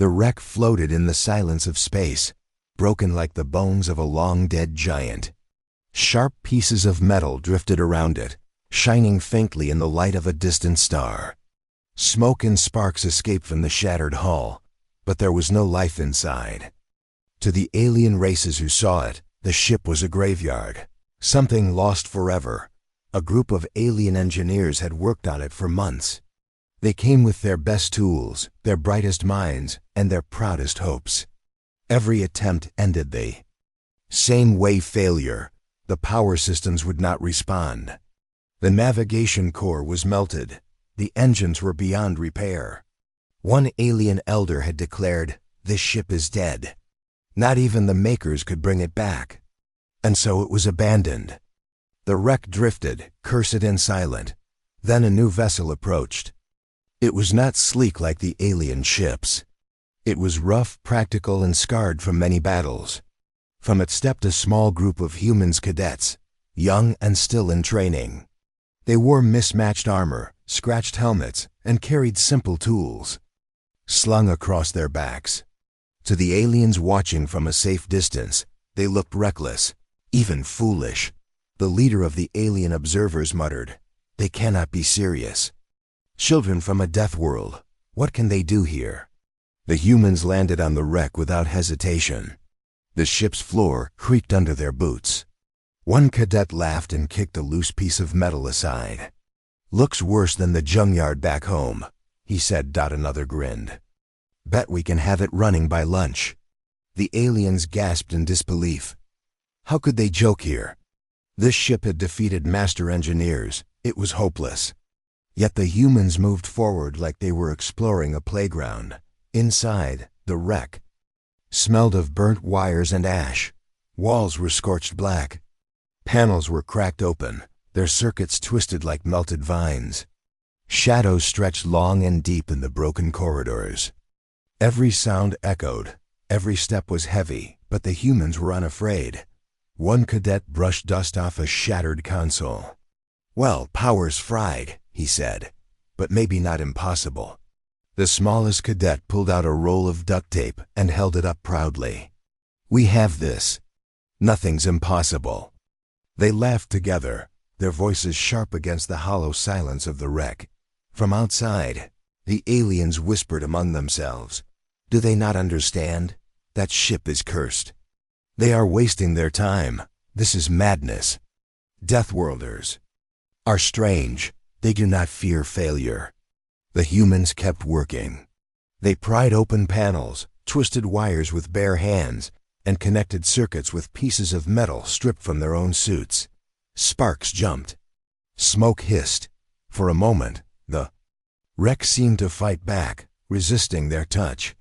The wreck floated in the silence of space, broken like the bones of a long-dead giant. Sharp pieces of metal drifted around it, shining faintly in the light of a distant star. Smoke and sparks escaped from the shattered hull, but there was no life inside. To the alien races who saw it, the ship was a graveyard, something lost forever. A group of alien engineers had worked on it for months. They came with their best tools, their brightest minds, and their proudest hopes. Every attempt ended the same way: failure. The power systems would not respond. The navigation core was melted. The engines were beyond repair. One alien elder had declared, "This ship is dead." Not even the makers could bring it back. And so it was abandoned. The wreck drifted, cursed and silent. Then a new vessel approached. It was not sleek like the alien ships. It was rough, practical, and scarred from many battles. From it stepped a small group of humans, cadets, young and still in training. They wore mismatched armor, scratched helmets, and carried simple tools slung across their backs. To the aliens watching from a safe distance, they looked reckless, even foolish. The leader of the alien observers muttered, "They cannot be serious. Children from a Deathworld, what can they do here?" The humans landed on the wreck without hesitation. The ship's floor creaked under their boots. One cadet laughed and kicked a loose piece of metal aside. "Looks worse than the junkyard back home," he said. Another grinned. "Bet we can have it running by lunch." The aliens gasped in disbelief. How could they joke here? This ship had defeated master engineers. It was hopeless. Yet the humans moved forward like they were exploring a playground. Inside, the wreck smelled of burnt wires and ash. Walls were scorched black. Panels were cracked open, their circuits twisted like melted vines. Shadows stretched long and deep in the broken corridors. Every sound echoed. Every step was heavy, but the humans were unafraid. One cadet brushed dust off a shattered console. "Well, power's fried," he said, "but maybe not impossible." The smallest cadet pulled out a roll of duct tape and held it up proudly. "We have this. Nothing's impossible." They laughed together, their voices sharp against the hollow silence of the wreck. From outside, the aliens whispered among themselves, "Do they not understand? That ship is cursed. They are wasting their time. This is madness. Deathworlders are strange. They do not fear failure." The humans kept working. They pried open panels, twisted wires with bare hands, and connected circuits with pieces of metal stripped from their own suits. Sparks jumped. Smoke hissed. For a moment, the wreck seemed to fight back, resisting their touch.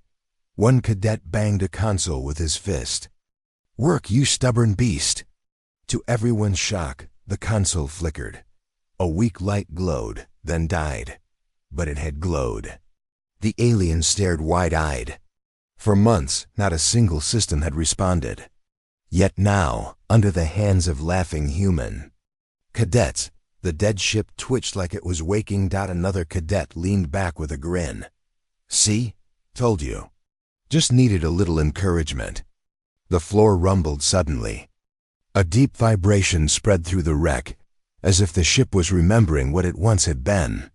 One cadet banged a console with his fist. "Work, you stubborn beast!" To everyone's shock, the console flickered. A weak light glowed, then died. But it had glowed. The aliens stared wide-eyed. For months, not a single system had responded. Yet now, under the hands of laughing human cadets, the dead ship twitched like it was waking. Another cadet leaned back with a grin. "See? Told you. Just needed a little encouragement." The floor rumbled suddenly. A deep vibration spread through the wreck, as if the ship was remembering what it once had been.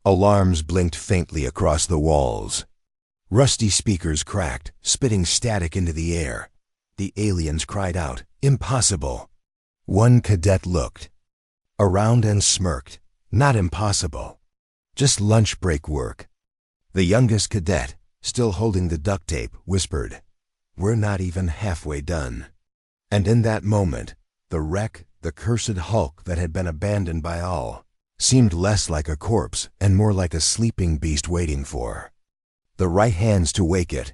Alarms blinked faintly across the walls. Rusty speakers cracked, spitting static into the air. The aliens cried out, "Impossible!" One cadet looked around and smirked. Not impossible. Just lunch break work. The youngest cadet, still holding the duct tape, whispered, "We're not even halfway done." And in that moment, the wreck, the cursed hulk that had been abandoned by all, seemed less like a corpse and more like a sleeping beast waiting for the right hands to wake it.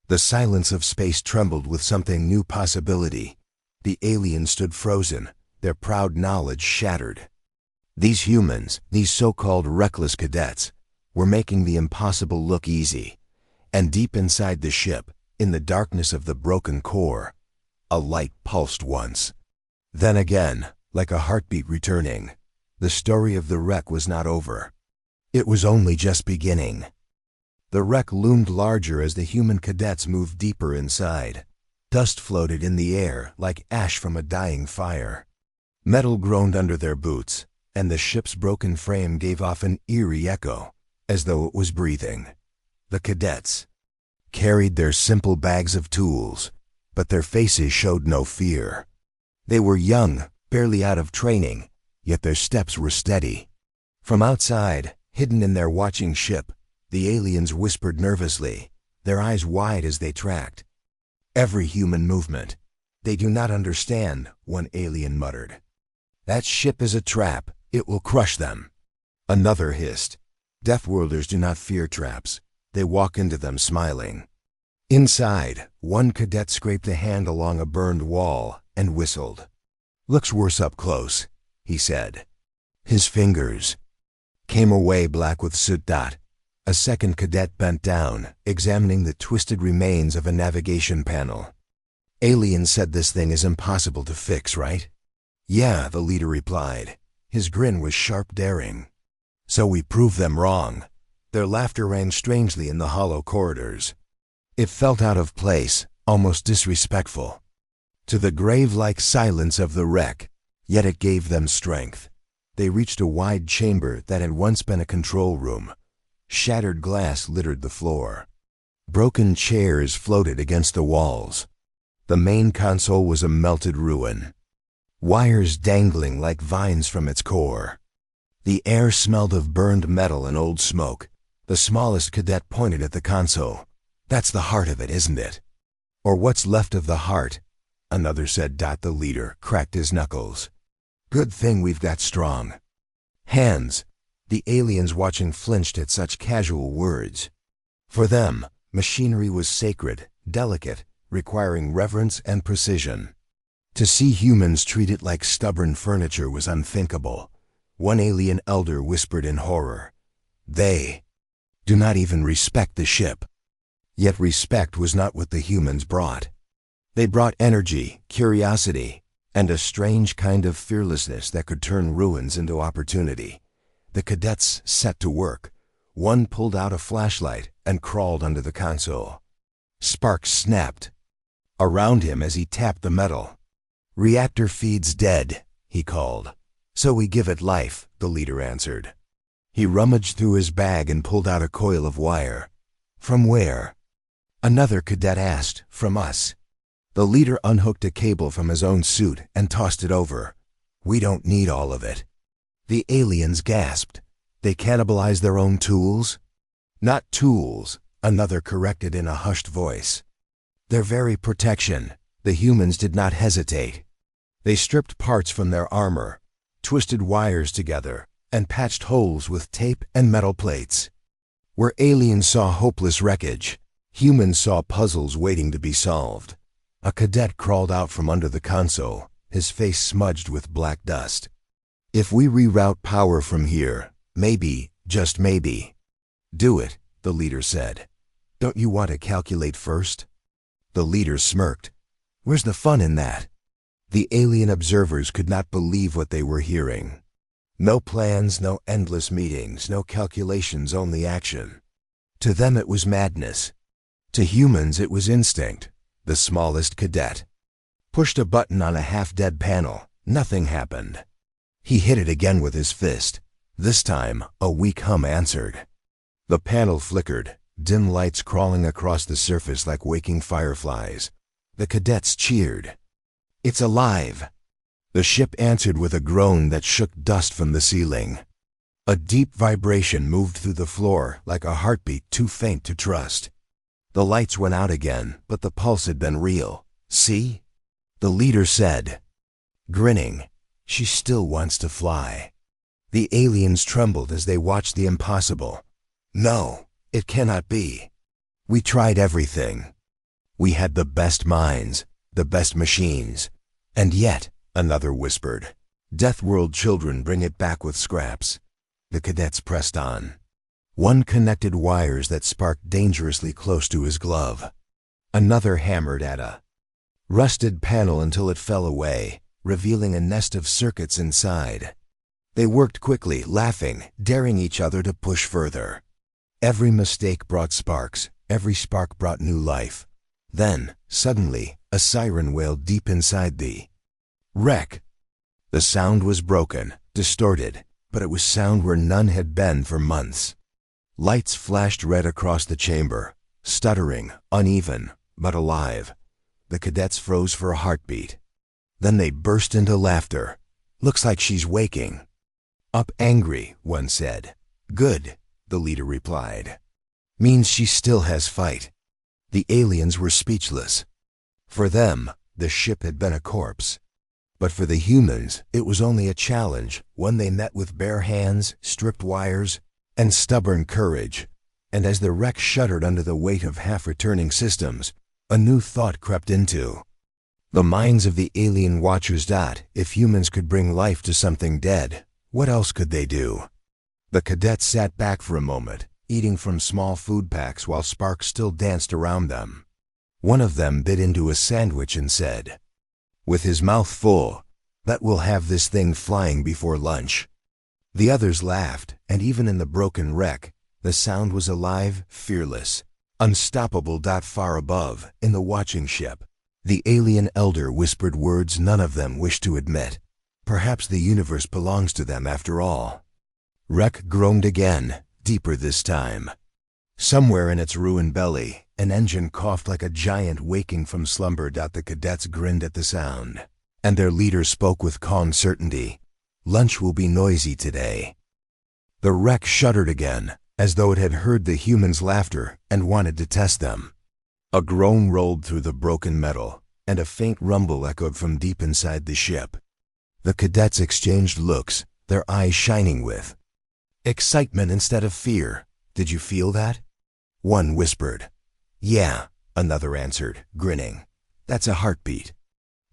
The silence of space trembled with something new possibility. The aliens stood frozen, their proud knowledge shattered. These humans, these so-called reckless cadets, were making the impossible look easy. And deep inside the ship, in the darkness of the broken core, a light pulsed once. Then again, like a heartbeat returning. The story of the wreck was not over. It was only just beginning. The wreck loomed larger as the human cadets moved deeper inside. Dust floated in the air like ash from a dying fire. Metal groaned under their boots, and the ship's broken frame gave off an eerie echo, as though it was breathing. The cadets carried their simple bags of tools, but their faces showed no fear. They were young, barely out of training, yet their steps were steady. From outside, hidden in their watching ship, the aliens whispered nervously, their eyes wide as they tracked every human movement. "They do not understand," one alien muttered. "That ship is a trap. It will crush them." Another hissed. "Deathworlders do not fear traps. They walk into them smiling." Inside, one cadet scraped a hand along a burned wall and whistled. "Looks worse up close," he said. His fingers came away black with soot. A second cadet bent down, examining the twisted remains of a navigation panel. "Alien said this thing is impossible to fix, right?" "Yeah," the leader replied. His grin was sharp daring. "So we proved them wrong." Their laughter rang strangely in the hollow corridors. It felt out of place, almost disrespectful, to the grave-like silence of the wreck, yet it gave them strength. They reached a wide chamber that had once been a control room. Shattered glass littered the floor. Broken chairs floated against the walls. The main console was a melted ruin, wires dangling like vines from its core. The air smelled of burned metal and old smoke. The smallest cadet pointed at the console. "That's the heart of it, isn't it?" "Or what's left of the heart," another said. The leader cracked his knuckles. "Good thing we've got strong hands." The aliens watching flinched at such casual words. For them, machinery was sacred, delicate, requiring reverence and precision. To see humans treat it like stubborn furniture was unthinkable. One alien elder whispered in horror, "They do not even respect the ship." Yet respect was not what the humans brought. They brought energy, curiosity, and a strange kind of fearlessness that could turn ruins into opportunity. The cadets set to work. One pulled out a flashlight and crawled under the console. Sparks snapped around him as he tapped the metal. "Reactor feed's dead," he called. "So we give it life," the leader answered. He rummaged through his bag and pulled out a coil of wire. "From where?" another cadet asked. "From us." The leader unhooked a cable from his own suit and tossed it over. "We don't need all of it." The aliens gasped. "They cannibalized their own tools?" "Not tools," another corrected in a hushed voice. "Their very protection." The humans did not hesitate. They stripped parts from their armor, twisted wires together, and patched holes with tape and metal plates. Where aliens saw hopeless wreckage, humans saw puzzles waiting to be solved. A cadet crawled out from under the console, his face smudged with black dust. "If we reroute power from here, maybe, just maybe." "Do it," the leader said. "Don't you want to calculate first?" The leader smirked. "Where's the fun in that?" The alien observers could not believe what they were hearing. No plans, no endless meetings, no calculations, only action. To them it was madness. To humans it was instinct. The smallest cadet pushed a button on a half-dead panel. Nothing happened. He hit it again with his fist. This time, a weak hum answered. The panel flickered, dim lights crawling across the surface like waking fireflies. The cadets cheered. "It's alive!" The ship answered with a groan that shook dust from the ceiling. A deep vibration moved through the floor like a heartbeat too faint to trust. The lights went out again, but the pulse had been real. "See?" the leader said, grinning. "She still wants to fly." The aliens trembled as they watched the impossible. "No, it cannot be. We tried everything. We had the best minds, the best machines. And yet," another whispered, "Deathworld children bring it back with scraps." The cadets pressed on. One connected wires that sparked dangerously close to his glove. Another hammered at a rusted panel until it fell away, revealing a nest of circuits inside. They worked quickly, laughing, daring each other to push further. Every mistake brought sparks, every spark brought new life. Then, suddenly, a siren wailed deep inside the wreck. The sound was broken, distorted, but it was sound where none had been for months. Lights flashed red across the chamber, stuttering, uneven, but alive. The cadets froze for a heartbeat. Then they burst into laughter. "Looks like she's waking." "Up angry," one said. "Good," the leader replied. "Means she still has fight." The aliens were speechless. For them, the ship had been a corpse. But for the humans, it was only a challenge, one they met with bare hands, stripped wires, and stubborn courage. And as the wreck shuddered under the weight of half-returning systems, a new thought crept into the minds of the alien watchers. If humans could bring life to something dead, what else could they do? The cadets sat back for a moment, eating from small food packs while sparks still danced around them. One of them bit into a sandwich and said, with his mouth full, "Bet we'll have this thing flying before lunch." The others laughed, and even in the broken wreck, the sound was alive, fearless, unstoppable. Far above, in the watching ship, the alien elder whispered words none of them wished to admit. Perhaps the universe belongs to them after all. Wreck groaned again, deeper this time. Somewhere in its ruined belly, an engine coughed like a giant waking from slumber. The cadets grinned at the sound, and their leader spoke with calm certainty. "Lunch will be noisy today." The wreck shuddered again, as though it had heard the humans' laughter and wanted to test them. A groan rolled through the broken metal, and a faint rumble echoed from deep inside the ship. The cadets exchanged looks, their eyes shining with excitement instead of fear. "Did you feel that?" One whispered. "Yeah," another answered, grinning. "That's a heartbeat."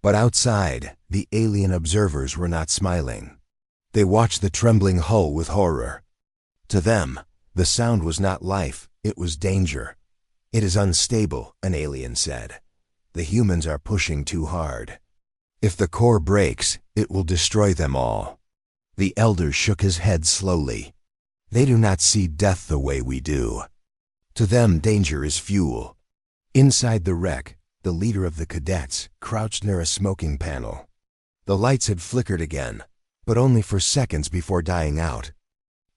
But outside, the alien observers were not smiling. They watched the trembling hull with horror. To them, the sound was not life, it was danger. "It is unstable," an alien said. "The humans are pushing too hard. If the core breaks, it will destroy them all." The elder shook his head slowly. "They do not see death the way we do. To them, danger is fuel." Inside the wreck, the leader of the cadets crouched near a smoking panel. The lights had flickered again, but only for seconds before dying out.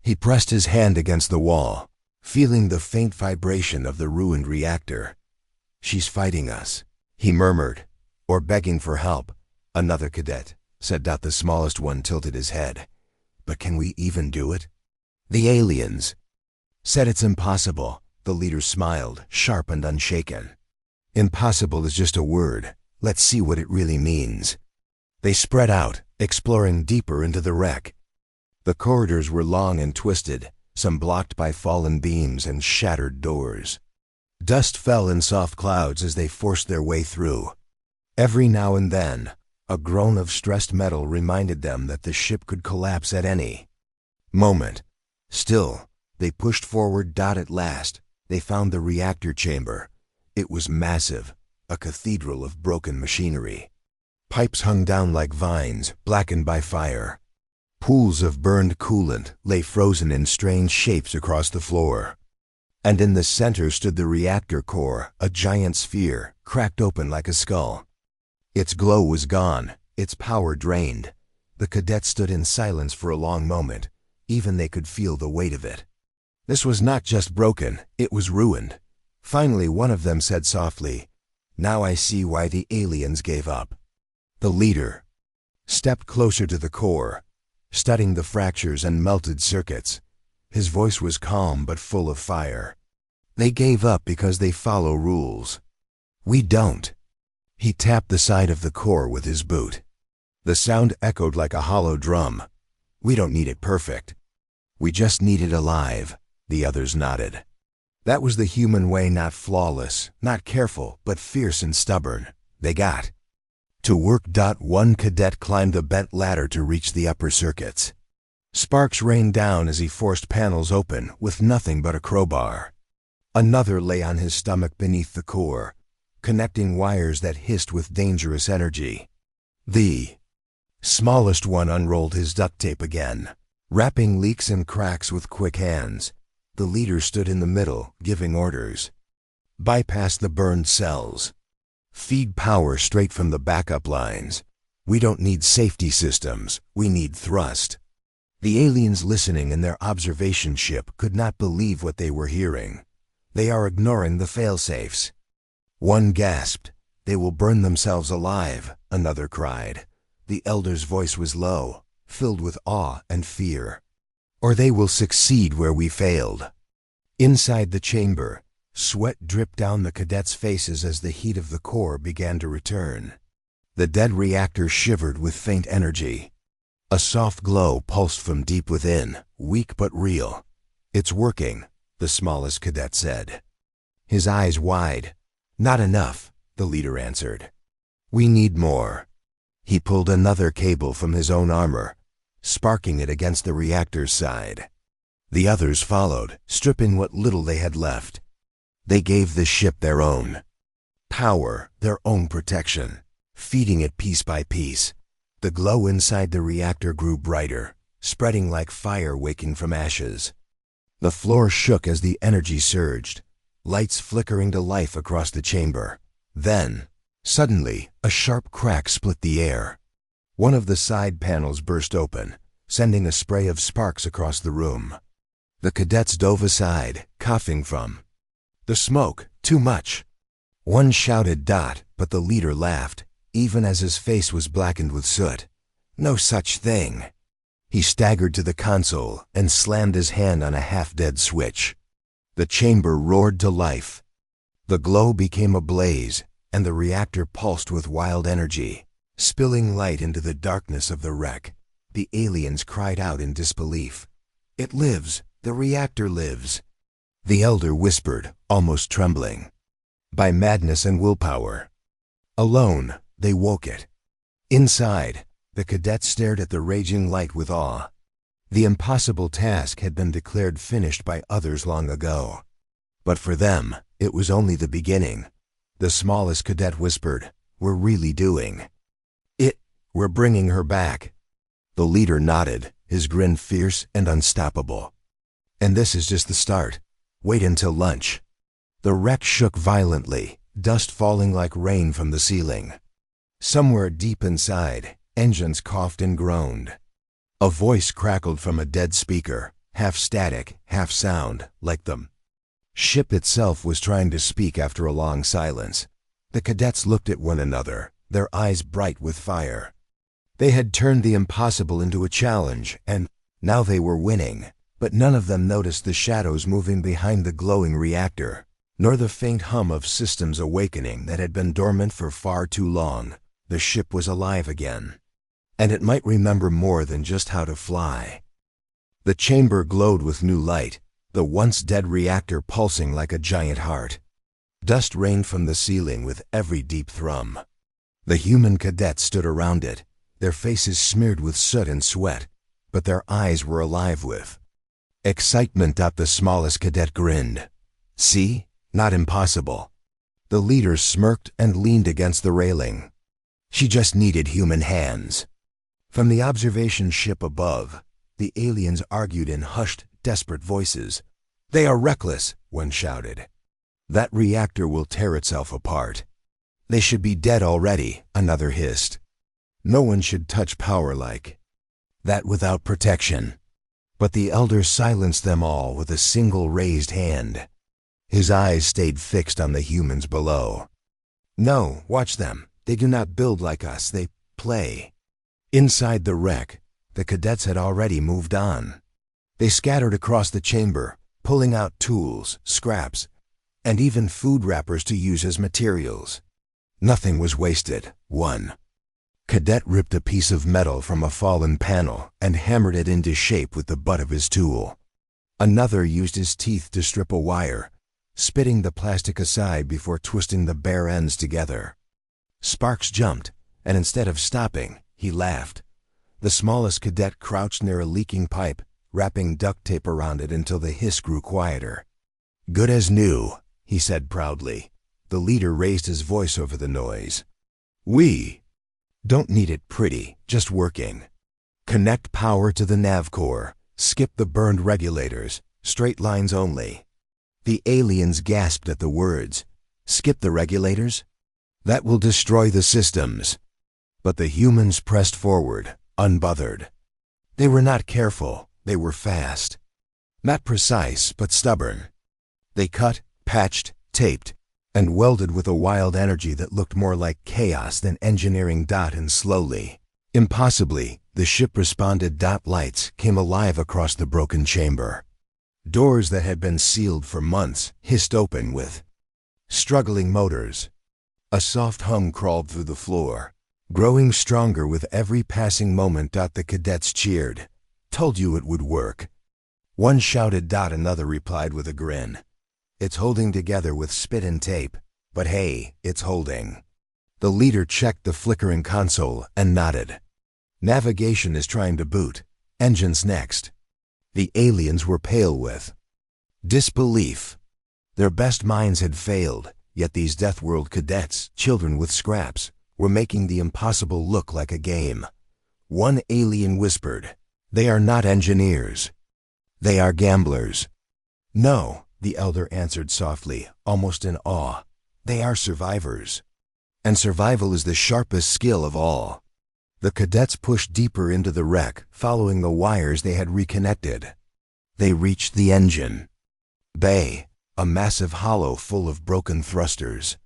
He pressed his hand against the wall, feeling the faint vibration of the ruined reactor. "She's fighting us," he murmured. "Or begging for help," another cadet said. The smallest one tilted his head. "But can we even do it?" The aliens said it's impossible. The leader smiled, sharp and unshaken. "Impossible is just a word. Let's see what it really means." They spread out, exploring deeper into the wreck. The corridors were long and twisted, some blocked by fallen beams and shattered doors. Dust fell in soft clouds as they forced their way through. Every now and then, a groan of stressed metal reminded them that the ship could collapse at any moment. Still, they pushed forward. At last, they found the reactor chamber. It was massive, a cathedral of broken machinery. Pipes hung down like vines, blackened by fire. Pools of burned coolant lay frozen in strange shapes across the floor. And in the center stood the reactor core, a giant sphere, cracked open like a skull. Its glow was gone, its power drained. The cadets stood in silence for a long moment. Even they could feel the weight of it. This was not just broken, it was ruined. Finally, one of them said softly, "Now I see why the aliens gave up." The leader stepped closer to the core, studying the fractures and melted circuits. His voice was calm but full of fire. "They gave up because they follow rules. We don't." He tapped the side of the core with his boot. The sound echoed like a hollow drum. "We don't need it perfect. We just need it alive." The others nodded. That was the human way, not flawless, not careful, but fierce and stubborn. They got to work. One cadet climbed the bent ladder to reach the upper circuits. Sparks rained down as he forced panels open with nothing but a crowbar. Another lay on his stomach beneath the core, connecting wires that hissed with dangerous energy. The smallest one unrolled his duct tape again, wrapping leaks and cracks with quick hands. The leader stood in the middle, giving orders. Bypass the burned cells. Feed power straight from the backup lines. We don't need safety systems, we need thrust. The aliens listening in their observation ship could not believe what they were hearing. They are ignoring the failsafes. One gasped. They will burn themselves alive, another cried. The elder's voice was low, filled with awe and fear. Or they will succeed where we failed. Inside the chamber, sweat dripped down the cadets' faces as the heat of the core began to return. The dead reactor shivered with faint energy. A soft glow pulsed from deep within, weak but real. It's working, the smallest cadet said. His eyes wide. Not enough, the leader answered. We need more. He pulled another cable from his own armor, sparking it against the reactor's side. The others followed, stripping what little they had left. They gave the ship their own power, their own protection, feeding it piece by piece. The glow inside the reactor grew brighter, spreading like fire waking from ashes. The floor shook as the energy surged, lights flickering to life across the chamber. Then, suddenly, a sharp crack split the air. One of the side panels burst open, sending a spray of sparks across the room. The cadets dove aside, coughing from the smoke. Too much. One shouted "Dot," but the leader laughed, even as his face was blackened with soot. No such thing. He staggered to the console and slammed his hand on a half-dead switch. The chamber roared to life. The glow became a blaze, and the reactor pulsed with wild energy, spilling light into the darkness of the wreck. The aliens cried out in disbelief. It lives! The reactor lives! The elder whispered, almost trembling. By madness and willpower. Alone, they woke it. Inside, the cadets stared at the raging light with awe. The impossible task had been declared finished by others long ago. But for them, it was only the beginning. The smallest cadet whispered, "We're really doing it. We're bringing her back." The leader nodded, his grin fierce and unstoppable. And this is just the start. Wait until lunch. The wreck shook violently, dust falling like rain from the ceiling. Somewhere deep inside, engines coughed and groaned. A voice crackled from a dead speaker, half static, half sound, like the ship itself was trying to speak after a long silence. The cadets looked at one another, their eyes bright with fire. They had turned the impossible into a challenge, and now they were winning. But none of them noticed the shadows moving behind the glowing reactor, nor the faint hum of systems awakening that had been dormant for far too long. The ship was alive again. And it might remember more than just how to fly. The chamber glowed with new light, the once dead reactor pulsing like a giant heart. Dust rained from the ceiling with every deep thrum. The human cadets stood around it, their faces smeared with soot and sweat, but their eyes were alive with excitement. The smallest cadet grinned. See? Not impossible. The leader smirked and leaned against the railing. She just needed human hands. From the observation ship above, the aliens argued in hushed, desperate voices. "They are reckless," one shouted. "That reactor will tear itself apart." "They should be dead already," another hissed. "No one should touch power like that without protection." But the elder silenced them all with a single raised hand. His eyes stayed fixed on the humans below. "No, watch them. They do not build like us, they play." Inside the wreck, the cadets had already moved on. They scattered across the chamber, pulling out tools, scraps, and even food wrappers to use as materials. Nothing was wasted. One cadet ripped a piece of metal from a fallen panel and hammered it into shape with the butt of his tool. Another used his teeth to strip a wire, spitting the plastic aside before twisting the bare ends together. Sparks jumped, and instead of stopping, he laughed. The smallest cadet crouched near a leaking pipe, wrapping duct tape around it until the hiss grew quieter. "Good as new," he said proudly. The leader raised his voice over the noise. "We don't need it pretty, just working. Connect power to the nav core, skip the burned regulators, straight lines only. The aliens gasped at the words. Skip the regulators? That will destroy the systems. But the humans pressed forward, unbothered. They were not careful, they were fast. Not precise, but stubborn. They cut, patched, taped, and welded with a wild energy that looked more like chaos than engineering. And slowly, impossibly, the ship responded. Lights came alive across the broken chamber. Doors that had been sealed for months hissed open with struggling motors. A soft hum crawled through the floor, growing stronger with every passing moment. The cadets cheered. Told you it would work. One shouted. Another replied with a grin. It's holding together with spit and tape, but hey, it's holding. The leader checked the flickering console and nodded. Navigation is trying to boot. Engines next. The aliens were pale with disbelief. Their best minds had failed, yet these Deathworld cadets, children with scraps, were making the impossible look like a game. One alien whispered, "They are not engineers. They are gamblers." "No," the elder answered softly, almost in awe. "They are survivors. And survival is the sharpest skill of all." The cadets pushed deeper into the wreck, following the wires they had reconnected. They reached the engine bay, a massive hollow full of broken thrusters.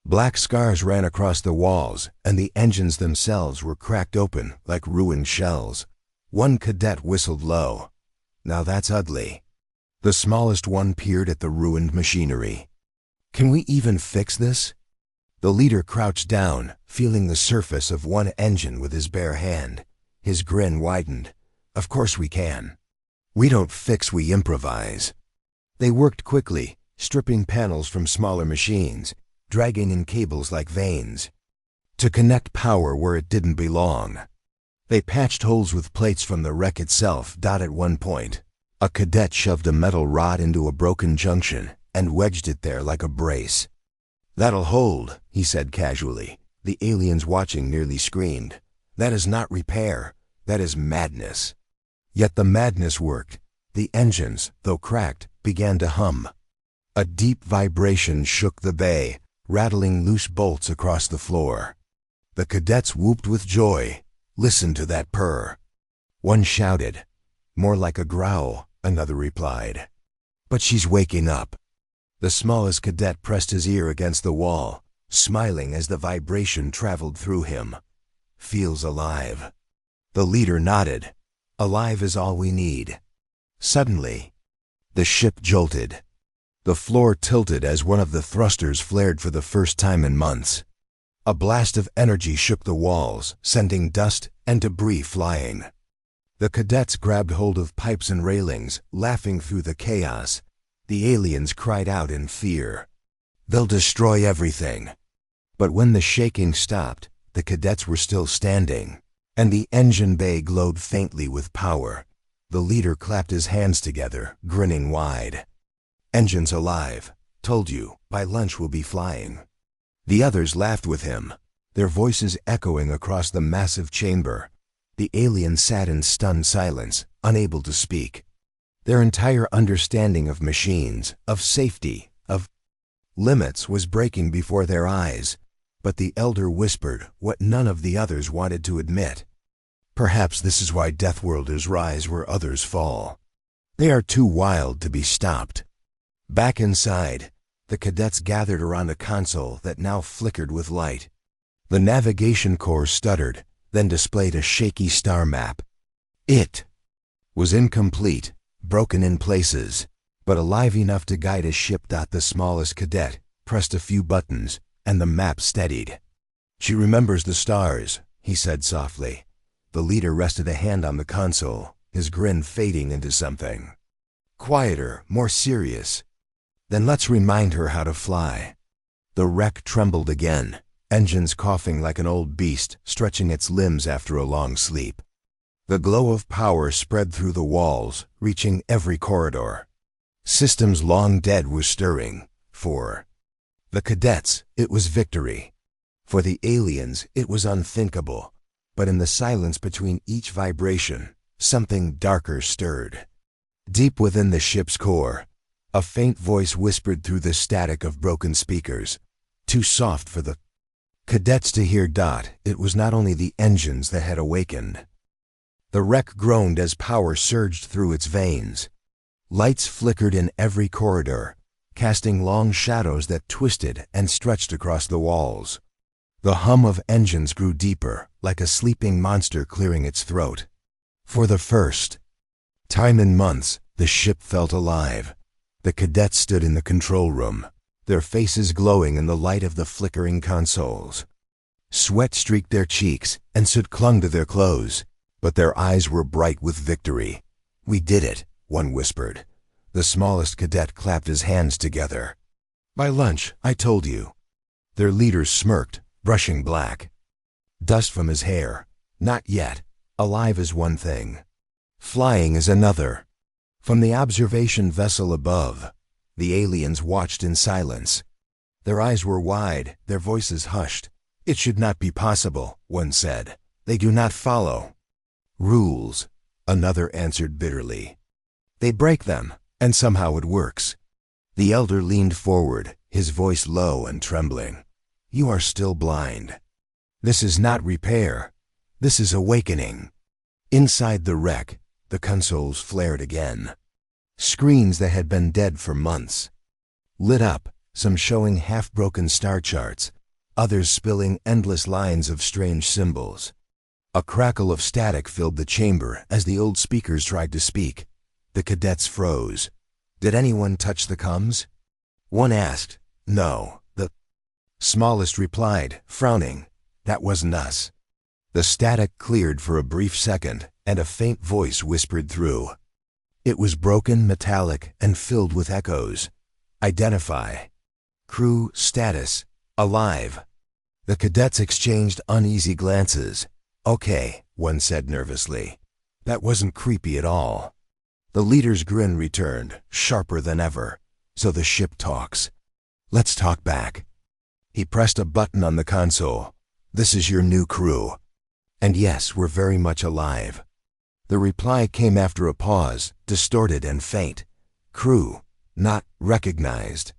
Black scars ran across the walls, and the engines themselves were cracked open like ruined shells. One cadet whistled low. "Now that's ugly." The smallest one peered at the ruined machinery. "Can we even fix this?" The leader crouched down, feeling the surface of one engine with his bare hand. His grin widened. "Of course we can. We don't fix, we improvise." They worked quickly, stripping panels from smaller machines, dragging in cables like veins, to connect power where it didn't belong. They patched holes with plates from the wreck itself. At one point, a cadet shoved a metal rod into a broken junction and wedged it there like a brace. "That'll hold," he said casually. The aliens watching nearly screamed. "That is not repair. That is madness." Yet the madness worked. The engines, though cracked, began to hum. A deep vibration shook the bay, rattling loose bolts across the floor. The cadets whooped with joy. "Listen to that purr." One shouted. "More like a growl," another replied. "But she's waking up." The smallest cadet pressed his ear against the wall, smiling as the vibration traveled through him. "Feels alive." The leader nodded. "Alive is all we need." Suddenly, the ship jolted. The floor tilted as one of the thrusters flared for the first time in months. A blast of energy shook the walls, sending dust and debris flying. The cadets grabbed hold of pipes and railings, laughing through the chaos. The aliens cried out in fear. "They'll destroy everything." But when the shaking stopped, the cadets were still standing, and the engine bay glowed faintly with power. The leader clapped his hands together, grinning wide. "Engines alive. Told you, by lunch we'll be flying." The others laughed with him, their voices echoing across the massive chamber. The aliens sat in stunned silence, unable to speak. Their entire understanding of machines, of safety, of limits was breaking before their eyes. But the elder whispered what none of the others wanted to admit. "Perhaps this is why Deathworlders rise where others fall. They are too wild to be stopped." Back inside, the cadets gathered around a console that now flickered with light. The navigation core stuttered, then displayed a shaky star map. It was incomplete, broken in places, but alive enough to guide a ship. The smallest cadet pressed a few buttons, and the map steadied. "She remembers the stars," he said softly. The leader rested a hand on the console, his grin fading into something quieter, more serious. "Then let's remind her how to fly." The wreck trembled again, engines coughing like an old beast stretching its limbs after a long sleep. The glow of power spread through the walls, reaching every corridor. Systems long dead were stirring. For the cadets, it was victory. For the aliens, it was unthinkable. But in the silence between each vibration, something darker stirred. Deep within the ship's core, a faint voice whispered through the static of broken speakers, too soft for the cadets to hear. It was not only the engines that had awakened. The wreck groaned as power surged through its veins. Lights flickered in every corridor, casting long shadows that twisted and stretched across the walls. The hum of engines grew deeper, like a sleeping monster clearing its throat. For the first time in months, the ship felt alive. The cadets stood in the control room, their faces glowing in the light of the flickering consoles. Sweat streaked their cheeks and soot clung to their clothes, but their eyes were bright with victory. "We did it," one whispered. The smallest cadet clapped his hands together. "By lunch, I told you." Their leader smirked, brushing black dust from his hair. "Not yet. Alive is one thing. Flying is another." From the observation vessel above, the aliens watched in silence. Their eyes were wide, their voices hushed. "It should not be possible," one said. "They do not follow rules," another answered bitterly. "They break them, and somehow it works." The elder leaned forward, his voice low and trembling. "You are still blind. This is not repair. This is awakening." Inside the wreck, the consoles flared again. Screens that had been dead for months lit up, some showing half-broken star charts, others spilling endless lines of strange symbols. A crackle of static filled the chamber as the old speakers tried to speak. The cadets froze. "Did anyone touch the comms?" one asked. "No," the smallest replied, frowning. "That wasn't us." The static cleared for a brief second, and a faint voice whispered through. It was broken, metallic, and filled with echoes. "Identify. Crew status. Alive." The cadets exchanged uneasy glances. "Okay," one said nervously. That wasn't creepy at all. The leader's grin returned, sharper than ever. "So the ship talks. Let's talk back." He pressed a button on the console. "This is your new crew. And yes, we're very much alive." The reply came after a pause, distorted and faint. "Crew, not recognized."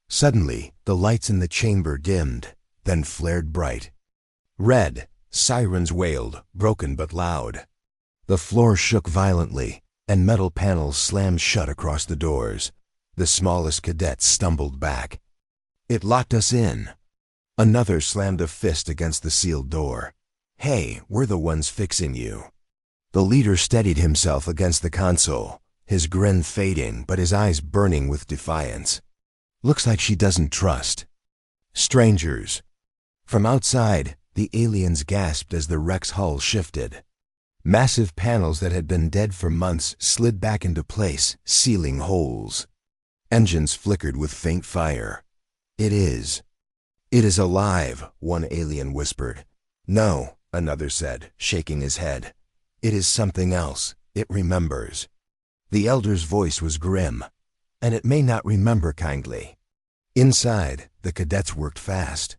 Suddenly, the lights in the chamber dimmed, then flared bright. Red, sirens wailed, broken but loud. The floor shook violently, and metal panels slammed shut across the doors. The smallest cadet stumbled back. "It locked us in." Another slammed a fist against the sealed door. "Hey, we're the ones fixing you." The leader steadied himself against the console, his grin fading but his eyes burning with defiance. "Looks like she doesn't trust strangers." From outside, the aliens gasped as the wreck's hull shifted. Massive panels that had been dead for months slid back into place, sealing holes. Engines flickered with faint fire. It is alive," one alien whispered. "No," another said, shaking his head. "It is something else. It remembers." The elder's voice was grim, and it may not remember kindly. Inside, the cadets worked fast.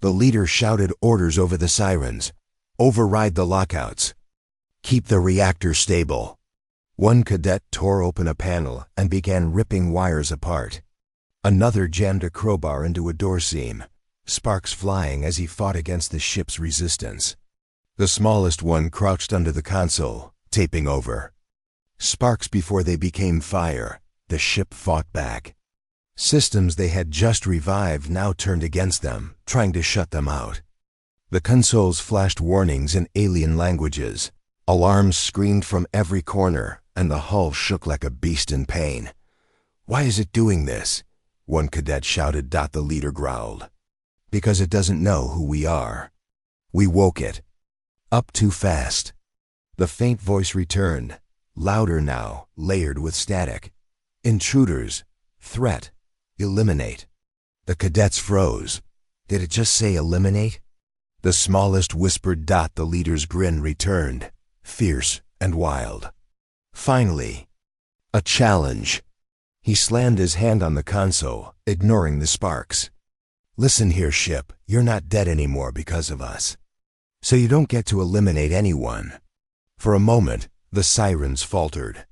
The leader shouted orders over the sirens. "Override the lockouts. Keep the reactor stable." One cadet tore open a panel and began ripping wires apart. Another jammed a crowbar into a door seam, sparks flying as he fought against the ship's resistance. The smallest one crouched under the console, taping over. Sparks before they became fire, the ship fought back. Systems they had just revived now turned against them, trying to shut them out. The consoles flashed warnings in alien languages. Alarms screamed from every corner, and the hull shook like a beast in pain. "Why is it doing this?" one cadet shouted. The leader growled. "Because it doesn't know who we are. We woke it up too fast." The faint voice returned, louder now, layered with static. "Intruders. Threat. Eliminate." The cadets froze. Did it just say eliminate? The smallest whispered. The leader's grin returned, fierce and wild. "Finally, a challenge." He slammed his hand on the console, ignoring the sparks. "Listen here, ship, you're not dead anymore because of us. So you don't get to eliminate anyone." For a moment, the sirens faltered.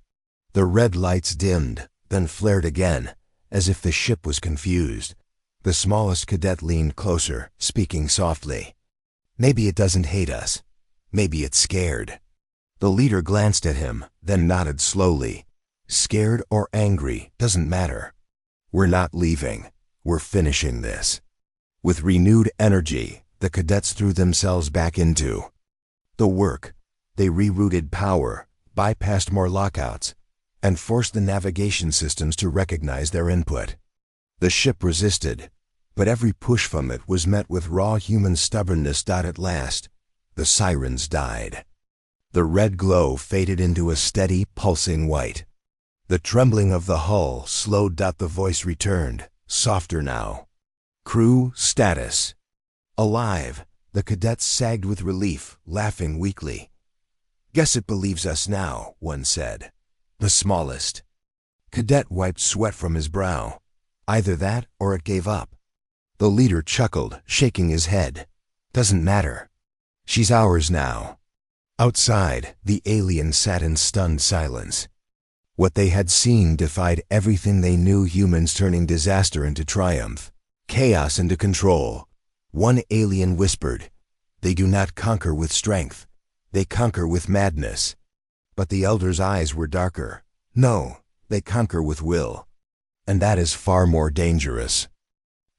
The red lights dimmed, then flared again, as if the ship was confused. The smallest cadet leaned closer, speaking softly. "Maybe it doesn't hate us. Maybe it's scared." The leader glanced at him, then nodded slowly. "Scared or angry, doesn't matter. We're not leaving. We're finishing this." With renewed energy, the cadets threw themselves back into the work. They rerouted power, bypassed more lockouts, and forced the navigation systems to recognize their input. The ship resisted, but every push from it was met with raw human stubbornness. At last, the sirens died. The red glow faded into a steady, pulsing white. The trembling of the hull slowed. The voice returned, softer now. "Crew status." "Alive." The cadets sagged with relief, laughing weakly. "Guess it believes us now," one said. The smallest cadet wiped sweat from his brow. Either that or it gave up. The leader chuckled, shaking his head. "Doesn't matter. She's ours now." Outside, the alien sat in stunned silence. What they had seen defied everything they knew: humans turning disaster into triumph, chaos into control. One alien whispered, "They do not conquer with strength. They conquer with madness." But the elder's eyes were darker. "No, they conquer with will. And that is far more dangerous."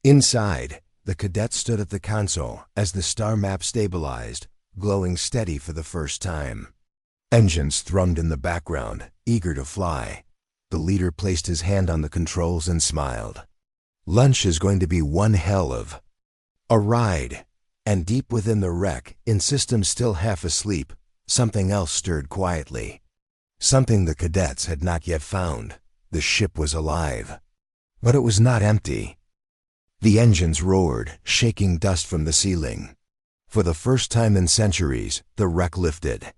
Inside, the cadet stood at the console as the star map stabilized, glowing steady for the first time. Engines thrummed in the background, eager to fly. The leader placed his hand on the controls and smiled. "Lunch is going to be one hell of a ride." And deep within the wreck, in systems still half asleep, something else stirred quietly. Something the cadets had not yet found. The ship was alive. But it was not empty. The engines roared, shaking dust from the ceiling. For the first time in centuries, the wreck lifted.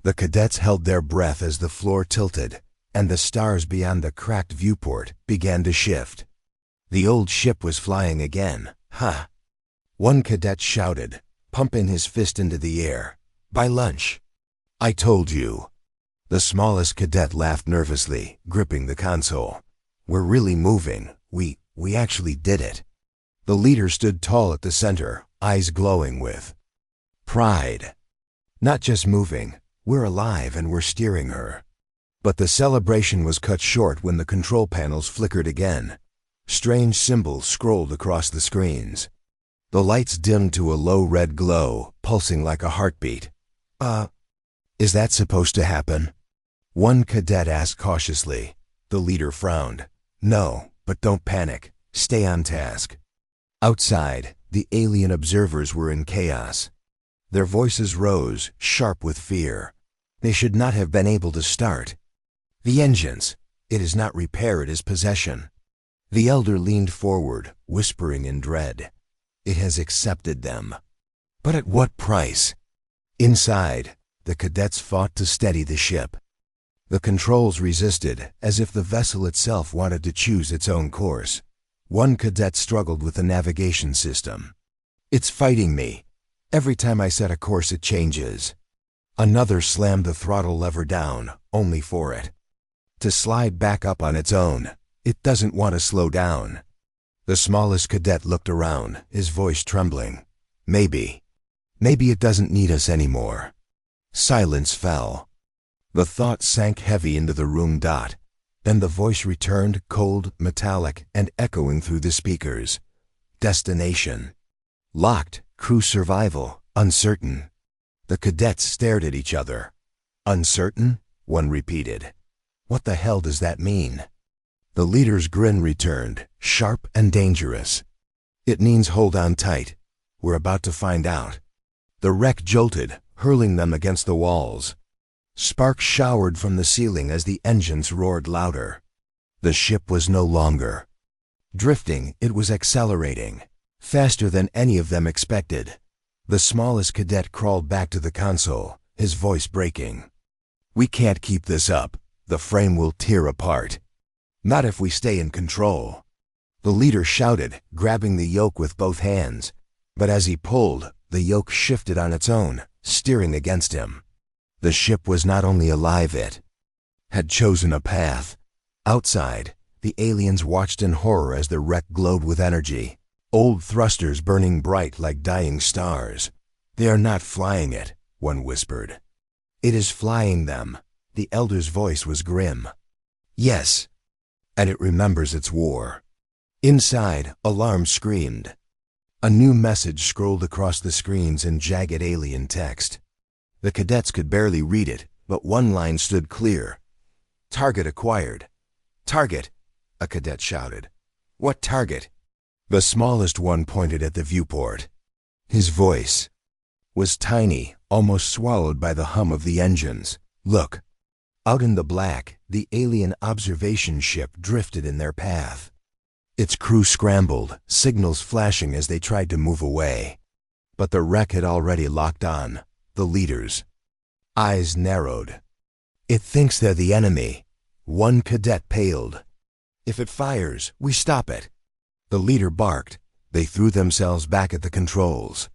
The cadets held their breath as the floor tilted, and the stars beyond the cracked viewport began to shift. The old ship was flying again. "Ha!" One cadet shouted, pumping his fist into the air. "By lunch. I told you." The smallest cadet laughed nervously, gripping the console. "We're really moving. We actually did it." The leader stood tall at the center, eyes glowing with pride. "Not just moving. We're alive and we're steering her." But the celebration was cut short when the control panels flickered again. Strange symbols scrolled across the screens. The lights dimmed to a low red glow, pulsing like a heartbeat. Is that supposed to happen?" One cadet asked cautiously. The leader frowned. "No, but don't panic. Stay on task." Outside, the alien observers were in chaos. Their voices rose, sharp with fear. They should not have been able to start. "The engines. It is not repair, it is possession." The elder leaned forward, whispering in dread. "It has accepted them." But at what price? Inside, the cadets fought to steady the ship. The controls resisted, as if the vessel itself wanted to choose its own course. One cadet struggled with the navigation system. "It's fighting me. Every time I set a course it changes." Another slammed the throttle lever down, only for it to slide back up on its own. It doesn't want to slow down. The smallest cadet looked around, his voice trembling. Maybe it doesn't need us anymore." Silence fell. The thought sank heavy into the room. Then the voice returned, cold, metallic, and echoing through the speakers. "Destination. Locked. Crew survival. Uncertain." The cadets stared at each other. "Uncertain?" one repeated. "What the hell does that mean?" The leader's grin returned, sharp and dangerous. "It means hold on tight. We're about to find out." The wreck jolted, hurling them against the walls. Sparks showered from the ceiling as the engines roared louder. The ship was no longer drifting, it was accelerating, faster than any of them expected. The smallest cadet crawled back to the console, his voice breaking. "We can't keep this up. The frame will tear apart. Not if we stay in control." The leader shouted, grabbing the yoke with both hands. But as he pulled, the yoke shifted on its own, steering against him. The ship was not only alive, it had chosen a path. Outside, the aliens watched in horror as the wreck glowed with energy. Old thrusters burning bright like dying stars. "They are not flying it," one whispered. "It is flying them." The elder's voice was grim. "Yes, and it remembers its war." Inside, alarm screamed. A new message scrolled across the screens in jagged alien text. The cadets could barely read it, but one line stood clear. "Target acquired." "Target!" a cadet shouted. "What target?" The smallest one pointed at the viewport. His voice was tiny, almost swallowed by the hum of the engines. "Look." Out in the black, the alien observation ship drifted in their path. Its crew scrambled, signals flashing as they tried to move away. But the wreck had already locked on. The leaders' eyes narrowed. "It thinks they're the enemy." One cadet paled. "If it fires, we stop it." The leader barked. They threw themselves back at the controls.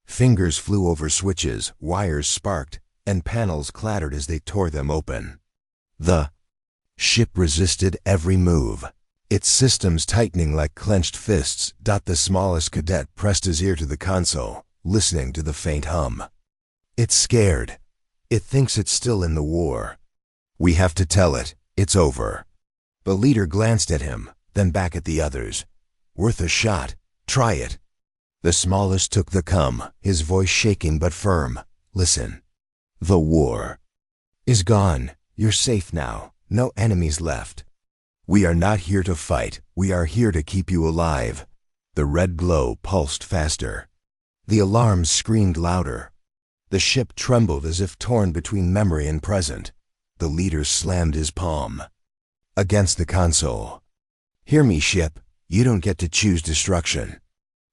Fingers flew over switches, wires sparked, and panels clattered as they tore them open. The ship resisted every move, its systems tightening like clenched fists. The smallest cadet pressed his ear to the console, listening to the faint hum. "It's scared. It thinks it's still in the war. We have to tell it. It's over." The leader glanced at him, then back at the others. "Worth a shot. Try it." The smallest took the cum, his voice shaking but firm. "Listen. The war is gone. You're safe now. No enemies left. We are not here to fight. We are here to keep you alive." The red glow pulsed faster. The alarms screamed louder. The ship trembled as if torn between memory and present. The leader slammed his palm against the console. "Hear me, ship. You don't get to choose destruction.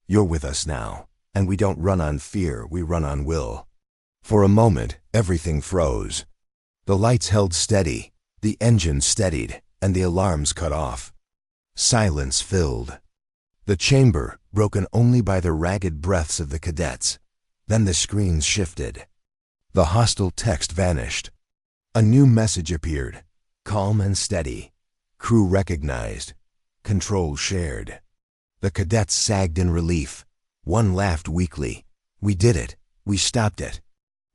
You're with us now, and we don't run on fear, we run on will." For a moment, everything froze. The lights held steady, the engines steadied, and the alarms cut off. Silence filled the chamber, broken only by the ragged breaths of the cadets. Then the screens shifted. The hostile text vanished. A new message appeared, calm and steady. Crew recognized. Control shared. The cadets sagged in relief. One laughed weakly. "We did it. We stopped it."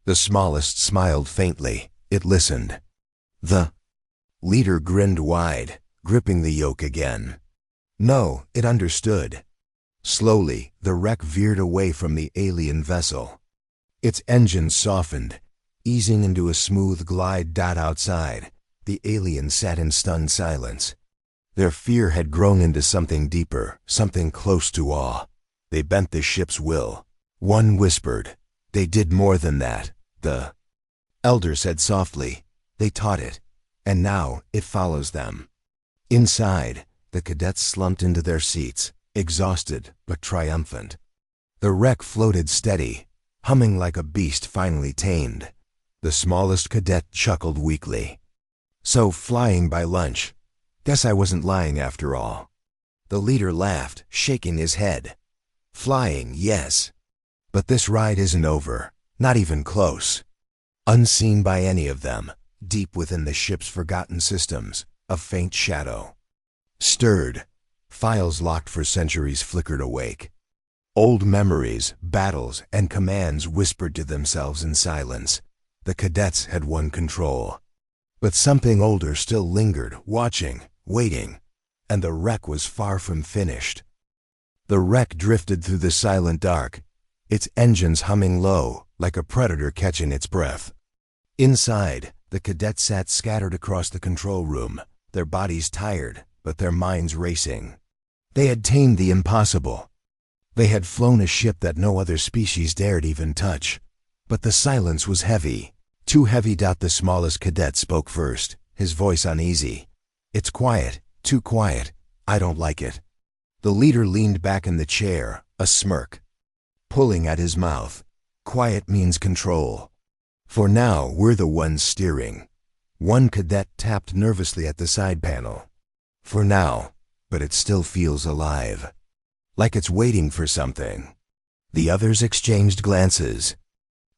The smallest smiled faintly. It listened. The leader grinned wide, gripping the yoke again. No, it understood. Slowly, the wreck veered away from the alien vessel. Its engines softened, easing into a smooth glide. Outside, the aliens sat in stunned silence. Their fear had grown into something deeper, something close to awe. They bent the ship's will. One whispered, "They did more than that." The elder said softly, "They taught it, and now it follows them." Inside, the cadets slumped into their seats, exhausted but triumphant. The wreck floated steady, humming like a beast finally tamed. The smallest cadet chuckled weakly. "So, flying by lunch. Guess I wasn't lying after all." The leader laughed, shaking his head. "Flying, yes. But this ride isn't over, not even close." Unseen by any of them, deep within the ship's forgotten systems, a faint shadow stirred. Files locked for centuries flickered awake. Old memories, battles, and commands whispered to themselves in silence. The cadets had won control. But something older still lingered, watching, waiting, and the wreck was far from finished. The wreck drifted through the silent dark, its engines humming low, like a predator catching its breath. Inside, the cadets sat scattered across the control room, their bodies tired, but their minds racing. They had tamed the impossible. They had flown a ship that no other species dared even touch. But the silence was heavy, too heavy. The smallest cadet spoke first, his voice uneasy. "It's quiet, too quiet. I don't like it." The leader leaned back in the chair, a smirk pulling at his mouth. "Quiet means control. For now, we're the ones steering." One cadet tapped nervously at the side panel. "For now, but it still feels alive. Like it's waiting for something." The others exchanged glances.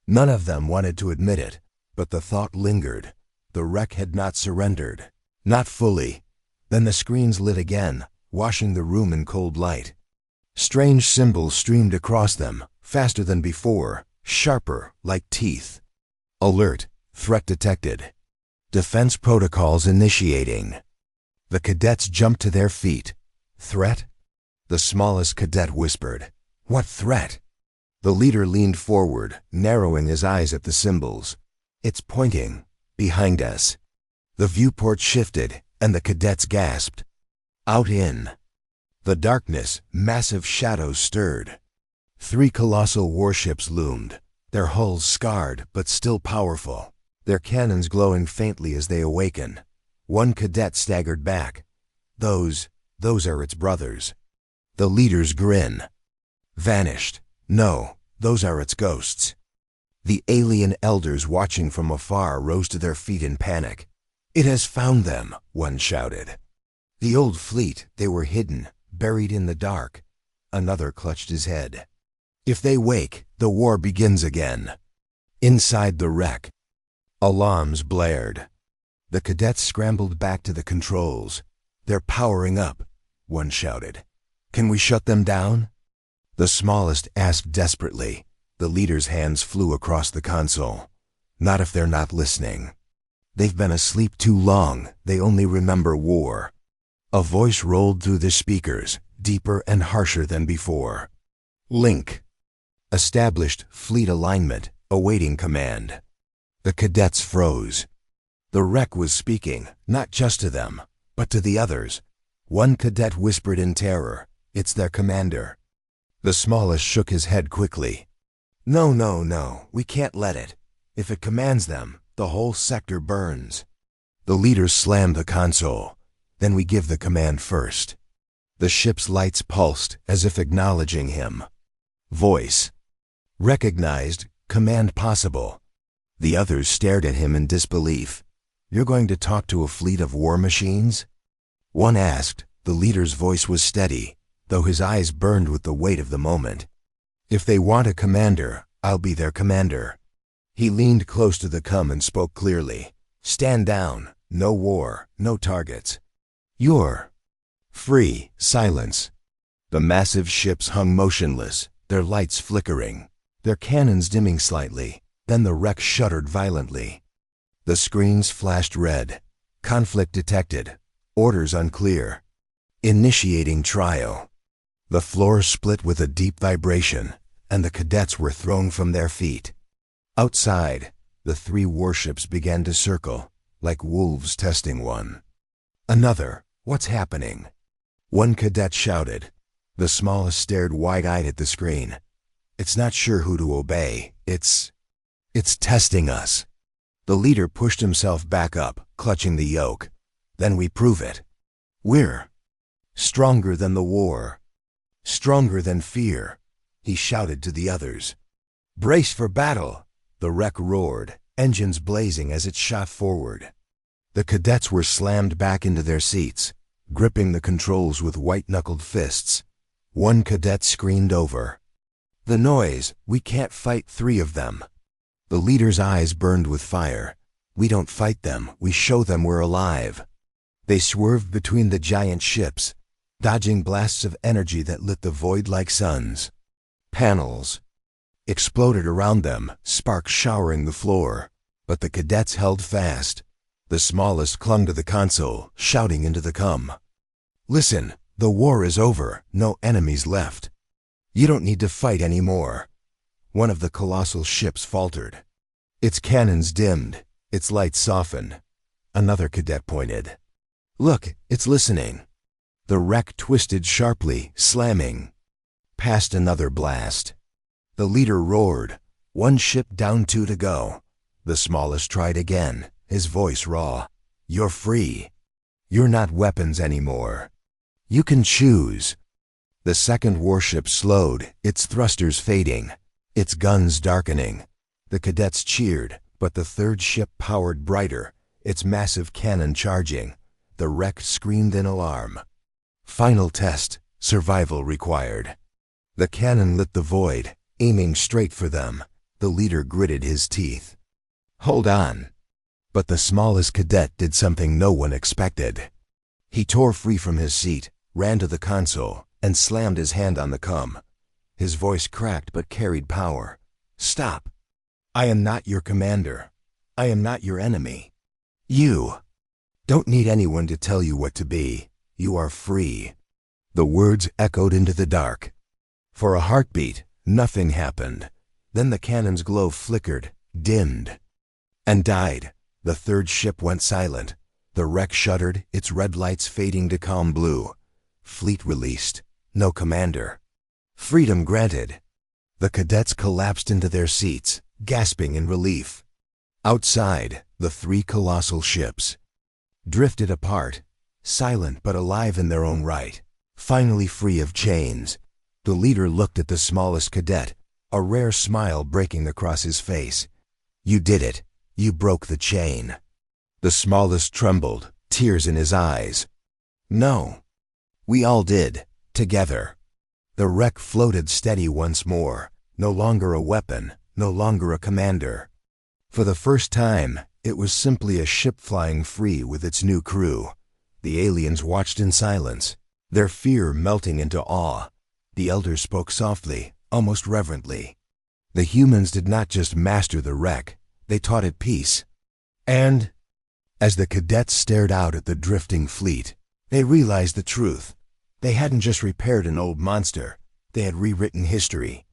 None of them wanted to admit it, but the thought lingered. The wreck had not surrendered. Not fully. Then the screens lit again, washing the room in cold light. Strange symbols streamed across them, faster than before, sharper, like teeth. Alert. Threat detected. Defense protocols initiating. The cadets jumped to their feet. Threat? The smallest cadet whispered. What threat? The leader leaned forward, narrowing his eyes at the symbols. It's pointing. Behind us. The viewport shifted, and the cadets gasped. Out in the darkness, massive shadows stirred. 3 colossal warships loomed, their hulls scarred but still powerful, their cannons glowing faintly as they awaken. One cadet staggered back. Those are its brothers. The leader's grin. Vanished. No, those are its ghosts. The alien elders watching from afar rose to their feet in panic. It has found them, one shouted. The old fleet, they were hidden, buried in the dark. Another clutched his head. If they wake, the war begins again. Inside the wreck, alarms blared. The cadets scrambled back to the controls. They're powering up, one shouted. Can we shut them down? The smallest asked desperately. The leader's hands flew across the console. Not if they're not listening. They've been asleep too long. They only remember war. A voice rolled through the speakers, deeper and harsher than before. Link. Established fleet alignment, awaiting command. The cadets froze. The wreck was speaking, not just to them, but to the others. One cadet whispered in terror. It's their commander. The smallest shook his head quickly. No, we can't let it. If it commands them, the whole sector burns. The leader slammed the console. Then we give the command first. The ship's lights pulsed as if acknowledging him. Voice. Recognized. Command possible. The others stared at him in disbelief. You're going to talk to a fleet of war machines? One asked. The leader's voice was steady, though his eyes burned with the weight of the moment. If they want a commander, I'll be their commander. He leaned close to the cum and spoke clearly. Stand down. No war. No targets. You're free. Silence. The massive ships hung motionless, their lights flickering, their cannons dimming slightly. Then the wreck shuddered violently. The screens flashed red. Conflict detected. Orders unclear. Initiating trial. The floor split with a deep vibration, and the cadets were thrown from their feet. Outside, the 3 warships began to circle, like wolves testing one. Another. What's happening? One cadet shouted. The smallest stared wide-eyed at the screen. It's not sure who to obey. It's testing us. The leader pushed himself back up, clutching the yoke. Then we prove it. We're stronger than the war. Stronger than fear. He shouted to the others. Brace for battle. The wreck roared, engines blazing as it shot forward. The cadets were slammed back into their seats, gripping the controls with white-knuckled fists. One cadet screamed over. The noise. We can't fight 3 of them. The leader's eyes burned with fire. We don't fight them. We show them we're alive. They swerved between the giant ships, dodging blasts of energy that lit the void like suns. Panels exploded around them, sparks showering the floor. But the cadets held fast. The smallest clung to the console, shouting into the cum. Listen, the war is over. No enemies left. You don't need to fight anymore. One of the colossal ships faltered. Its cannons dimmed, its lights softened. Another cadet pointed. Look, it's listening. The wreck twisted sharply, slamming. Past another blast. The leader roared. 1 ship down, 2 to go. The smallest tried again, his voice raw. You're free. You're not weapons anymore. You can choose. The second warship slowed, its thrusters fading, its guns darkening. The cadets cheered, but the third ship powered brighter, its massive cannon charging. The wreck screamed in alarm. Final test. Survival required. The cannon lit the void, aiming straight for them. The leader gritted his teeth. Hold on. But the smallest cadet did something no one expected. He tore free from his seat, ran to the console, and slammed his hand on the com. His voice cracked but carried power. "Stop! I am not your commander. I am not your enemy. You don't need anyone to tell you what to be. You are free." The words echoed into the dark. For a heartbeat, nothing happened. Then the cannon's glow flickered, dimmed, and died. The third ship went silent. The wreck shuddered, its red lights fading to calm blue. Fleet released. No commander. Freedom granted. The cadets collapsed into their seats, gasping in relief. Outside, the three colossal ships drifted apart, silent but alive in their own right, finally free of chains. The leader looked at the smallest cadet, a rare smile breaking across his face. "You did it. You broke the chain." The smallest trembled, tears in his eyes. "No. We all did, together." The wreck floated steady once more, no longer a weapon, no longer a commander. For the first time, it was simply a ship flying free with its new crew. The aliens watched in silence, their fear melting into awe. The elder spoke softly, almost reverently. The humans did not just master the wreck, they taught it peace. And as the cadets stared out at the drifting fleet, they realized the truth. They hadn't just repaired an old monster, they had rewritten history.